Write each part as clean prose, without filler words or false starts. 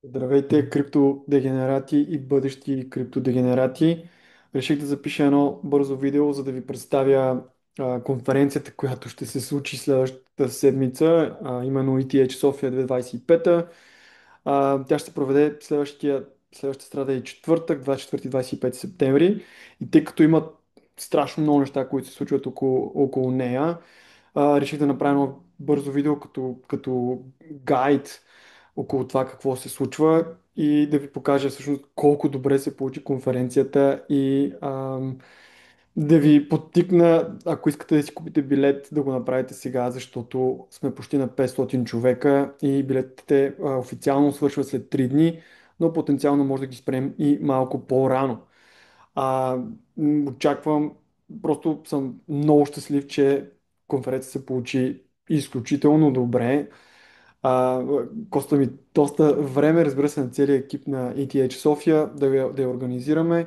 Здравейте, криптодегенерати и бъдещи криптодегенерати. Реших да запиша едно бързо видео, за да ви представя конференцията, която ще се случи следващата седмица, именно ETH София 2025. Тя ще се проведе следващата сряда и четвъртък, 24-25 септември. И тъй като има страшно много неща, които се случват около нея, реших да направя едно бързо видео като гайд около това какво се случва и да ви покажа всъщност колко добре се получи конференцията и да ви подтикна, ако искате да си купите билет, да го направите сега, защото сме почти на 500 човека и билетите официално свършват след 3 дни, но потенциално може да ги спрем и малко по-рано. А, Очаквам, просто съм много щастлив, че конференцията се получи изключително добре. А, Коста ми доста време, разбира се, на целия екип на ETH София да я организираме,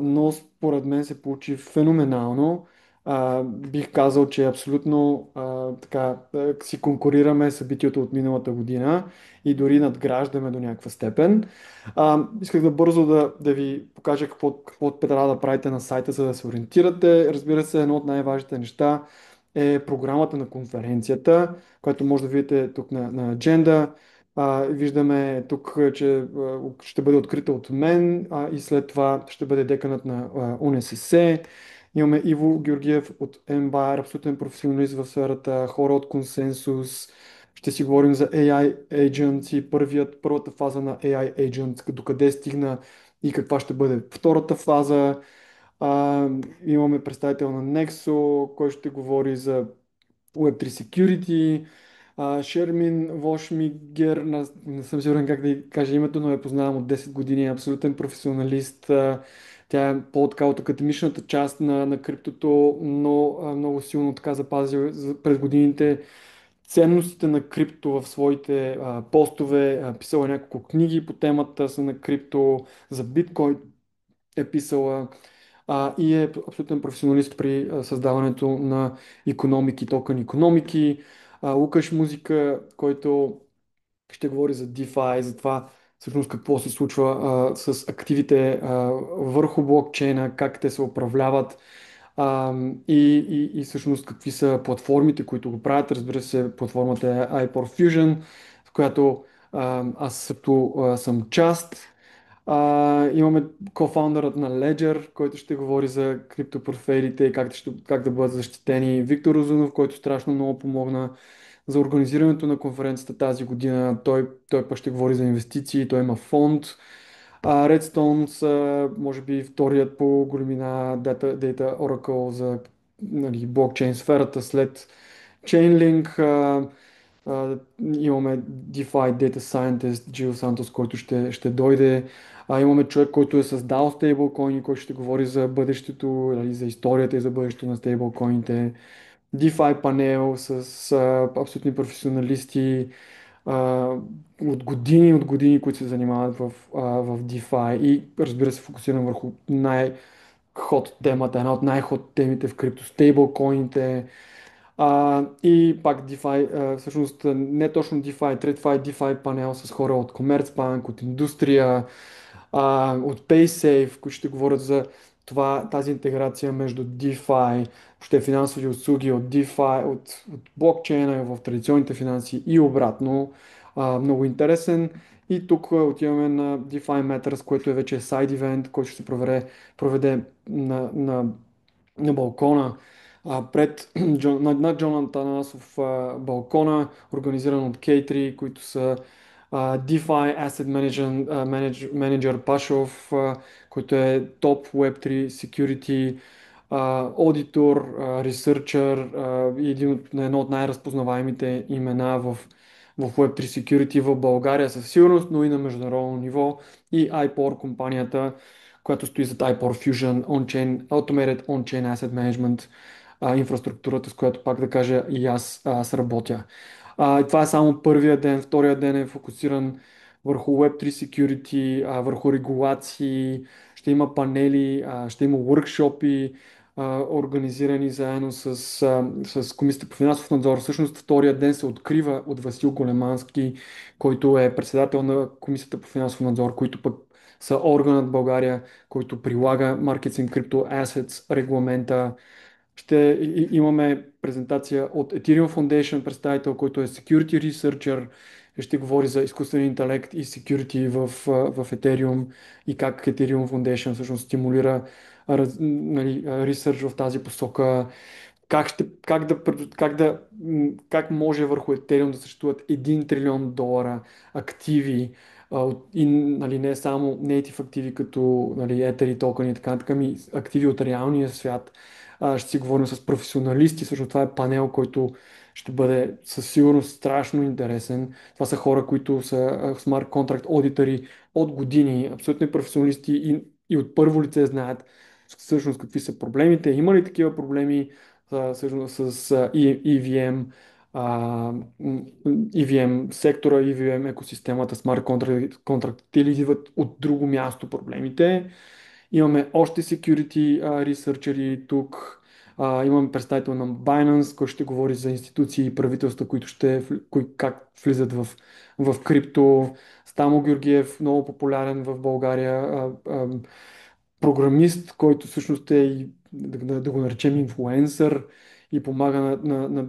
но според мен се получи феноменално. Бих казал, че абсолютно така си конкурираме събитието от миналата година и дори надграждаме до някаква степен. Исках да бързо да ви покажа какво трябва да правите на сайта, за да се ориентирате. Разбира се, едно от най-важните неща е програмата на конференцията, която може да видите тук на Agenda. Виждаме тук, че ще бъде открита от мен и след това ще бъде деканът на УНСС. Имаме Иво Георгиев от Embar, абсолютен професионалист в сферата, хора от консенсус. Ще си говорим за AI Agents и първата фаза на AI Agents, докъде стигна и каква ще бъде втората фаза. Имаме представител на Nexo, който ще говори за Web3 Security. Шермин Вошмигер, не съм сигурен как да й кажа името, но я познавам от 10 години, е абсолютен професионалист. Тя е по-така от академичната част на криптото, но много силно така запази през годините ценностите на крипто в своите постове. Писала е няколко книги по темата са на крипто, за биткоин е писала и е абсолютен професионалист при създаването на икономики, токен икономики. Лукаш Музика, който ще говори за DeFi, за това всъщност какво се случва с активите върху блокчейна, как те се управляват и всъщност какви са платформите, които го правят. Разбира се, платформата е iPor Fusion, в която аз също съм част. Имаме кофаундърът на Ledger, който ще говори за криптопортфейлите и как да бъдат защитени. Виктор Озунов, който страшно много помогна за организирането на конференцията тази година. Той пък ще говори за инвестиции, той има фонд. Redstone са, може би, вторият по големина Data Oracle за нали, блокчейн сферата след Chainlink. Имаме DeFi Data Scientist Джил Сантос, който ще дойде. Имаме човек, който е създал стейблкоини, който ще говори за бъдещето, нали, за историята и за бъдещето на стейблкоините. DeFi панел с абсолютни професионалисти а, от години, които се занимават в DeFi и разбира се фокусирам върху най-хот темата, една от най-хот темите в крипто, стейблкоините. И пак DeFi, всъщност не точно DeFi, TradFi, DeFi панел с хора от Commerzbank, от индустрия, от PaySafe, които ще говорят за тази интеграция между DeFi, въобще финансови услуги от DeFi, от блокчейна в традиционните финанси и обратно. Много интересен. И тук отиваме на DeFi Matters, което е вече сайд ивент, който ще се проведе на балкона над Джон Антанасов балкона, организиран от K3, които са DeFi Asset Manager Пашов, който е топ Web3 Security аудитор, ресърчър и едно от най-разпознаваемите имена в Web3 Security в България със сигурност, но и на международно ниво и iPor компанията, която стои зад iPor Fusion, Automated On-Chain Asset Management, инфраструктурата, с която пак да кажа и аз работя. И това е само първия ден, втория ден е фокусиран върху Web3 Security, върху регулации, ще има панели, ще има workshopи, организирани заедно с Комисията по финансов надзор. Всъщност втория ден се открива от Васил Големански, който е председател на Комисията по финансов надзор, които пък са органът в България, който прилага Markets in Crypto Assets регламента. Имаме презентация от Ethereum Foundation, представител, който е Security Researcher. Ще говори за изкуствен интелект и security в Ethereum и как Ethereum Foundation всъщност стимулира нали, ресърч в тази посока. Как може върху Ethereum да съществуват 1 трилион долара активи, и нали, не само native активи като нали, Ether и токени и така нататък, ами активи от реалния свят. Ще си говорим с професионалисти, също това е панел, който ще бъде със сигурност страшно интересен. Това са хора, които са смарт контракт аудитори от години, абсолютно професионалисти и от първо лице знаят всъщност какви са проблемите, има ли такива проблеми всъщност с EVM, а, EVM сектора, EVM екосистемата, смарт контракти или идват от друго място проблемите. Имаме още security ресърчери тук. Имаме представител на Binance, който ще говори за институции и правителства, как влизат в крипто. Стамо Георгиев, много популярен в България програмист, който всъщност е и, да го наречем инфлуенсър и помага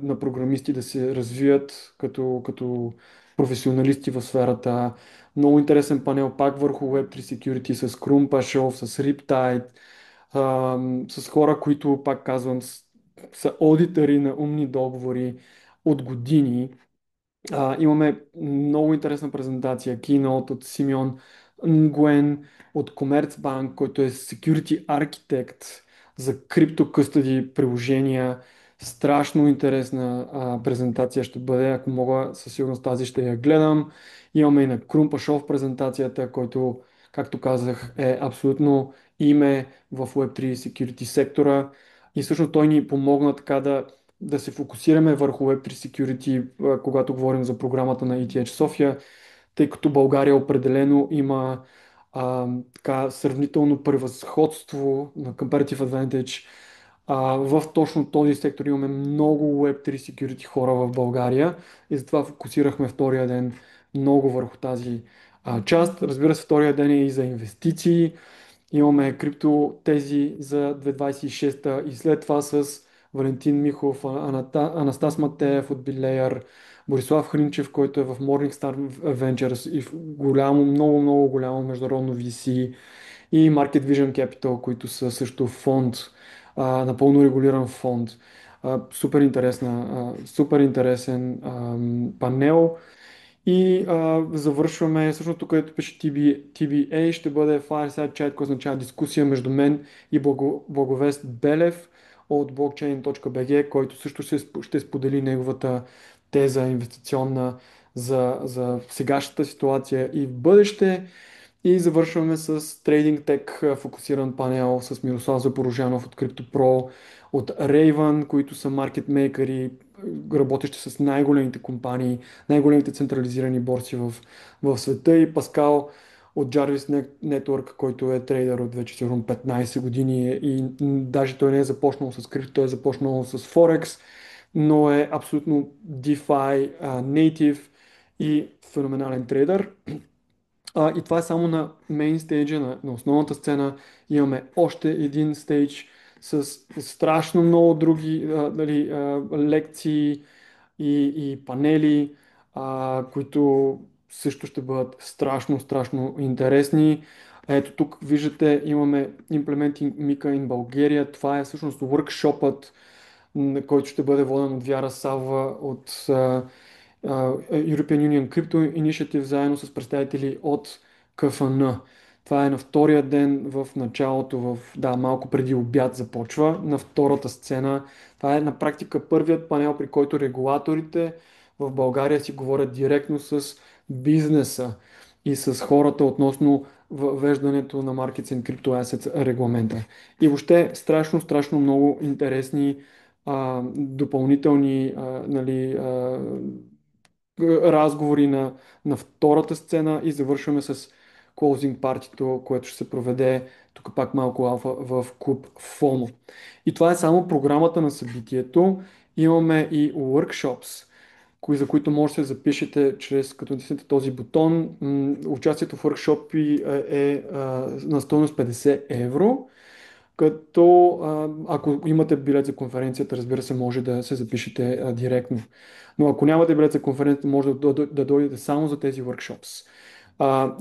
на програмисти да се развият като професионалисти в сферата. Много интересен панел пак върху Web3 Security с Крум Пашов, с Riptide, с хора, които, пак казвам, са аудитори на умни договори от години. Имаме много интересна презентация, keynote от Симеон Нгуен от Commerzbank, който е Security Architect за Crypto Custody приложения. Страшно интересна презентация ще бъде, ако мога, със сигурност тази ще я гледам. Имаме и на Крум Пашов презентацията, който, както казах, е абсолютно име в Web3 Security сектора. И всъщност той ни помогна така да се фокусираме върху Web3 Security, когато говорим за програмата на ETH София, тъй като България определено има така сравнително превъзходство на Comparative Advantage. В точно този сектор имаме много Web3 Security хора в България и затова фокусирахме втория ден много върху тази част. Разбира се, втория ден е и за инвестиции. Имаме крипто тези за 2026 и след това с Валентин Михов, Анастас Матеев от Билеяр, Борислав Хринчев, който е в Morningstar Ventures и в голямо, много, много голямо международно VC и Market Vision Capital, които са също фонд, напълно регулиран фонд. Супер интересен панел. И завършваме, всъщност тук, където пише TBA, ще бъде Fireside Chat, който означава дискусия между мен и Благовест Белев от blockchain.bg, който също ще сподели неговата теза инвестиционна за сегашната ситуация и в бъдеще. И завършваме с Trading Tech фокусиран панел с Мирослав Запорожанов от CryptoPro, от Raven, които са маркетмейкъри, работещи с най-големите компании, най-големите централизирани борси в света, и Паскал от Jarvis Network, който е трейдер от вече сигурно 15 години и даже той не е започнал с крипто, той е започнал с Forex, но е абсолютно DeFi native и феноменален трейдер. И това е само на мейн стейджа, на основната сцена. Имаме още един стейдж с страшно много други лекции и панели, които също ще бъдат страшно интересни. Ето тук виждате, имаме Implementing Mika in Bulgaria. Това е всъщност workshopът, който ще бъде воден от Вяра Сава от European Union Crypto Initiative, заедно с представители от КФН. Това е на втория ден в началото, малко преди обяд започва, на втората сцена. Това е на практика първият панел, при който регулаторите в България си говорят директно с бизнеса и с хората относно въвеждането на Markets in Crypto Assets регламента. И въобще страшно много интересни допълнителни разговори на втората сцена и завършваме с closing партито, което ще се проведе тук пак малко алфа в клуб FOMO. И това е само програмата на събитието. Имаме и workshops, за които може да се запишете чрез като натиснете този бутон. Участието в workshop на стойност 50 евро. Като ако имате билет за конференцията, разбира се, може да се запишете директно. Но ако нямате билет за конференцията, може да дойдете само за тези workshops.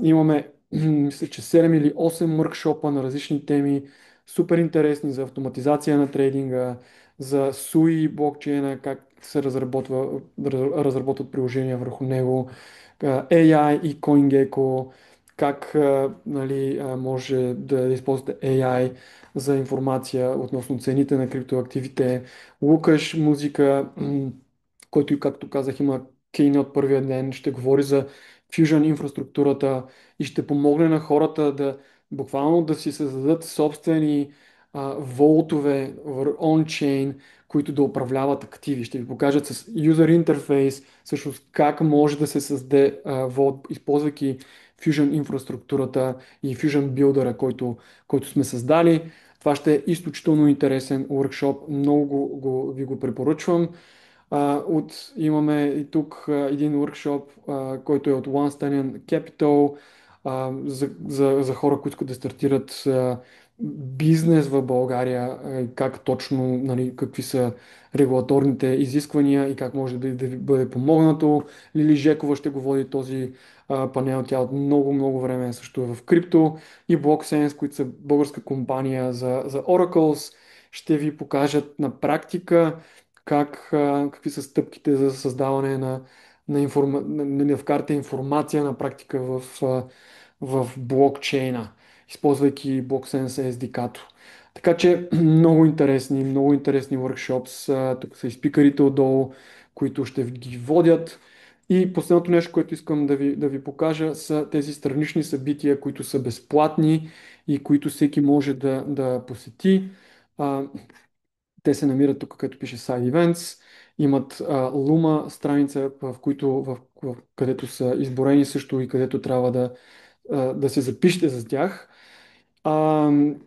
Имаме, мисля, че 7 или 8 workshopа на различни теми, супер интересни за автоматизация на трейдинга, за SUI блокчейна, как се разработват приложения върху него, AI и CoinGecko, как нали, може да използвате AI за информация относно цените на криптоактивите. Лукаш Музика, който, както казах, има кейнот първия ден, ще говори за Fusion инфраструктурата и ще помогне на хората да буквално да си създадат собствени волтове on-chain, които да управляват активи. Ще ви покажат с user interface всъщност как може да се създаде волт, използвайки Fusion инфраструктурата и Fusion Builder, който сме създали. Това ще е изключително интересен workshop. Много ви го препоръчвам. Имаме и тук един workshop, който е от One Stanian Capital, за хора, които искат да стартират бизнес в България, как точно, нали, какви са регулаторните изисквания и как може да ви бъде помогнато. Лили Жекова ще го води този панел. Тя от много, много време също е в крипто и BlockSense, които са българска компания за Oracles, ще ви покажат на практика какви са стъпките за създаване на вкарате информация на практика в блокчейна, използвайки BlockSense SDK-то. Така че много интересни workshops. Тук са и спикърите отдолу, които ще ги водят. И последното нещо, което искам да ви покажа, са тези странични събития, които са безплатни и които всеки може да посети. А, Те се намират тук, като пише Side Events. Имат Luma страница, където са изборени също и където трябва да се запишете за тях.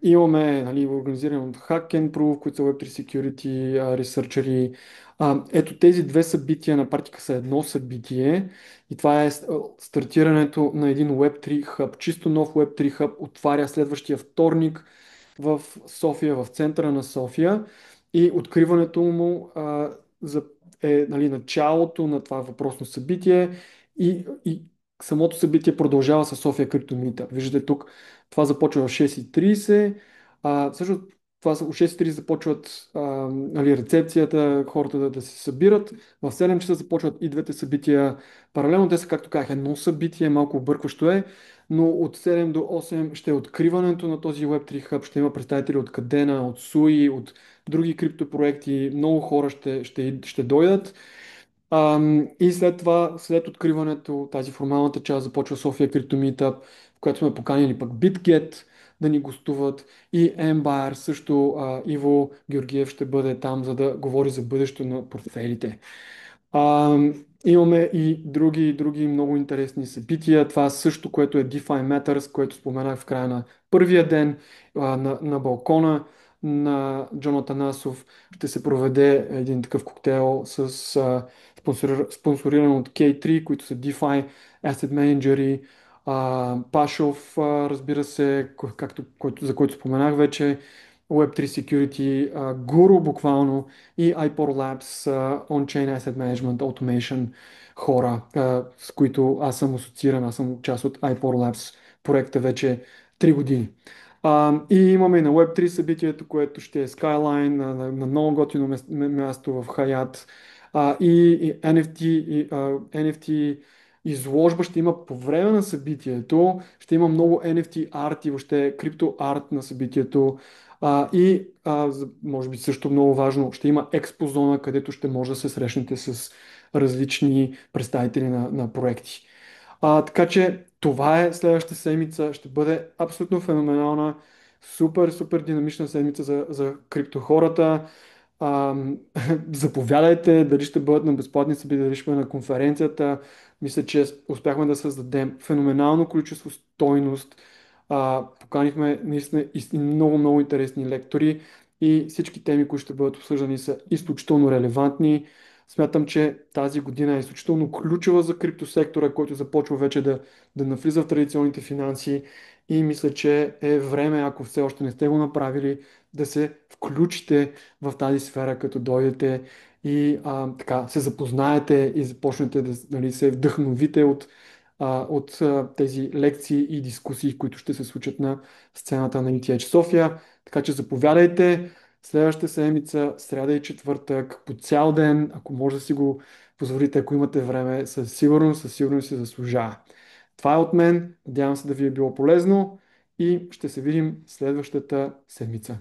Имаме, нали, организиран от Hack and Proof, които са Web3 Security ресърчери. Ето тези две събития на практика са едно събитие и това е стартирането на един Web3 Hub. Чисто нов Web3 Hub отваря следващия вторник в София, в центъра на София и откриването му нали, началото на това въпросно събитие и самото събитие продължава с София Криптомита. Виждате тук, това започва в 6:30. Също това от 6:30 започват нали, рецепцията, хората да се събират. В 7 часа започват и двете събития паралелно. Те са, както казах, едно събитие, малко объркващо е, но от 7 до 8 ще е откриването на този Web3 Hub. Ще има представители от Кадена, от Суи, от други криптопроекти. Много хора ще дойдат. И след това, след откриването, тази формалната част започва София Crypto Meetup, в която сме поканили пък BitGet да ни гостуват и Empire, също Иво Георгиев ще бъде там, за да говори за бъдещето на портфелите. А, Имаме и други много интересни събития. Това също, което е DeFi Matters, което споменах в края на първия ден на балкона на Джон Атанасов. Ще се проведе един такъв коктейл спонсориран от K3, които са DeFi Asset Manager, Пашов, разбира се, за който споменах вече, Web3 Security, Guru буквално и iPor Labs, On-Chain Asset Management Automation хора, с които аз съм асоцииран, аз съм част от iPor Labs проекта вече 3 години. И имаме и на Web3 събитието, което ще е Skyline на много готино място в Хаят. И NFT изложба ще има по време на събитието. Ще има много NFT арт и въобще крипто арт на събитието. Може би също много важно, ще има експозона, където ще може да се срещнете с различни представители на проекти. Така че това е следващата седмица. Ще бъде абсолютно феноменална, супер, супер динамична седмица за криптохората. А, заповядайте, дали ще бъдат на безплатни събития, дали ще бъдат на конференцията. Мисля, че успяхме да създадем феноменално количество стойност. Поканихме наистина много, много интересни лектори и всички теми, които ще бъдат обсъждани, са изключително релевантни. Смятам, че тази година е изключително ключова за криптосектора, който започва вече да навлиза в традиционните финанси и мисля, че е време, ако все още не сте го направили, да се включите в тази сфера, като дойдете и така се запознаете и започнете да, нали, се вдъхновите от тези лекции и дискусии, които ще се случат на сцената на ETH София. Така че заповядайте следващата седмица, сряда и четвъртък, по цял ден, ако може да си го позволите, ако имате време, със сигурност се заслужава. Това е от мен. Надявам се да ви е било полезно и ще се видим следващата седмица.